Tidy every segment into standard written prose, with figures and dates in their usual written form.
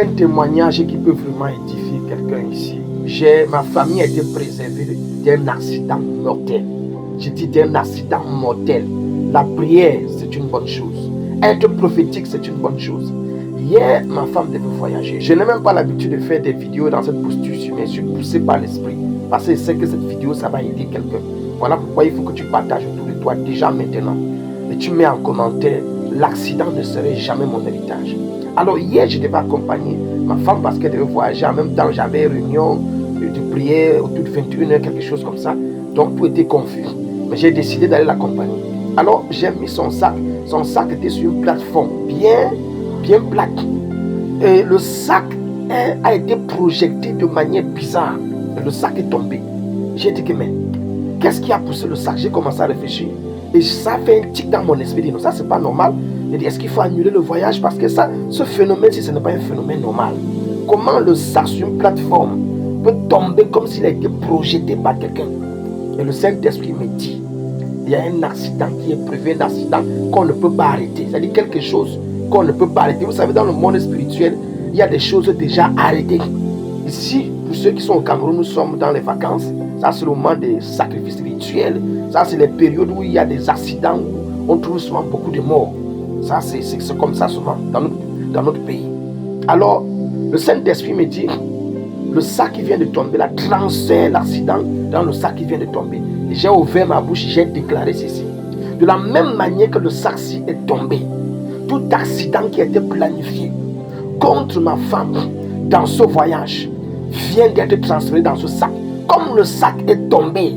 Un témoignage qui peut vraiment édifier quelqu'un ici. Ma famille a été préservée d'un accident mortel. Je dis d'un accident mortel. La prière, c'est une bonne chose. Être prophétique, c'est une bonne chose. Hier, ma femme devait voyager. Je n'ai même pas l'habitude de faire des vidéos dans cette posture, mais je suis poussé par l'esprit. Parce que je sais que cette vidéo, ça va aider quelqu'un. Voilà pourquoi il faut que tu partages autour de toi déjà maintenant. Et tu mets en commentaire, l'accident ne serait jamais mon héritage. Alors hier, je devais accompagner ma femme parce qu'elle devait voyager. En même temps, j'avais une réunion de prière autour de 21h, quelque chose comme ça. Donc tout était confus. Mais j'ai décidé d'aller l'accompagner. Alors j'ai mis son sac. Son sac était sur une plateforme bien plate. Et le sac a été projeté de manière bizarre. Et le sac est tombé. J'ai dit que mais qu'est-ce qui a poussé le sac? J'ai commencé à réfléchir. Et ça fait un tic dans mon esprit. Dit non, ça c'est pas normal. J'ai dit est-ce qu'il faut annuler le voyage? Parce que ça, ce phénomène, si ce n'est pas un phénomène normal. Comment le sac sur une plateforme peut tomber comme s'il a été projeté par quelqu'un? Et le Saint-Esprit me dit, il y a un accident qui est prévu, un accident qu'on ne peut pas arrêter. C'est-à-dire quelque chose qu'on ne peut pas arrêter. Vous savez, dans le monde spirituel, il y a des choses déjà arrêtées. Ici, pour ceux qui sont au Cameroun, nous sommes dans les vacances. Ça, c'est le moment des sacrifices rituels. Ça, c'est les périodes où il y a des accidents, où on trouve souvent beaucoup de morts. Ça, c'est comme ça souvent dans notre pays. Alors, le Saint-Esprit me dit, le sac qui vient de tomber, là, transfère l'accident dans le sac qui vient de tomber. Et j'ai ouvert ma bouche, j'ai déclaré ceci. De la même manière que le sac-ci est tombé, tout accident qui a été planifié contre ma femme dans ce voyage vient d'être transféré dans ce sac. Comme le sac est tombé,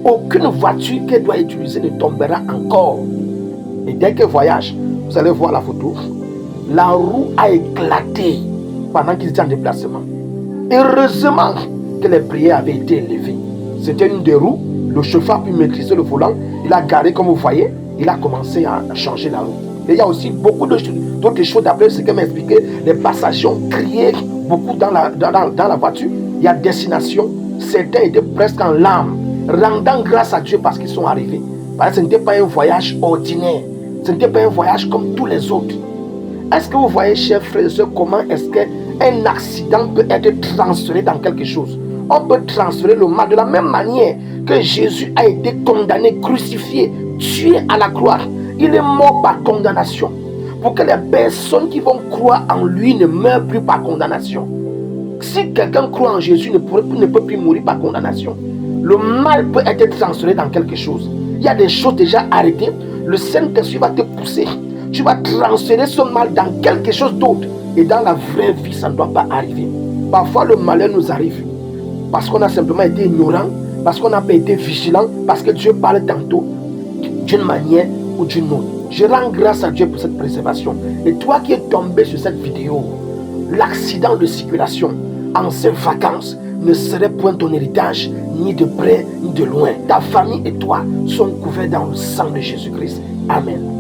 aucune voiture qu'elle doit utiliser ne tombera encore. Et dès qu'elle voyage, vous allez voir la photo, la roue a éclaté pendant qu'ils étaient en déplacement. Heureusement que les prières avaient été élevées. C'était une des roues, le chauffeur a pu maîtriser le volant, il a garé comme vous voyez, il a commencé à changer la roue. Et il y a aussi beaucoup d'autres choses d'après ce qu'elle m'a expliqué. Les passagers ont crié beaucoup dans la voiture. Il y a destination, certains étaient presque en larmes, rendant grâce à Dieu parce qu'ils sont arrivés. Parce que ce n'était pas un voyage ordinaire, ce n'était pas un voyage comme tous les autres. Est-ce que vous voyez, chers frères et sœurs, comment est-ce qu'un accident peut être transféré dans quelque chose? On peut transférer le mal de la même manière que Jésus a été condamné, crucifié, tué à la croix. Il est mort par condamnation. Pour que les personnes qui vont croire en lui ne meurent plus par condamnation. Si quelqu'un croit en Jésus, ne peut plus mourir par condamnation. Le mal peut être transféré dans quelque chose. Il y a des choses déjà arrêtées. Le Saint-Esprit va te pousser. Tu vas transférer ce mal dans quelque chose d'autre. Et dans la vraie vie, ça ne doit pas arriver. Parfois, le malheur nous arrive parce qu'on a simplement été ignorant, parce qu'on n'a pas été vigilant, parce que Dieu parle tantôt d'une manière ou d'une autre. Je rends grâce à Dieu pour cette préservation. Et toi qui es tombé sur cette vidéo, l'accident de circulation en ces vacances ne serait point ton héritage, ni de près ni de loin. Ta famille et toi sont couverts dans le sang de Jésus-Christ. Amen.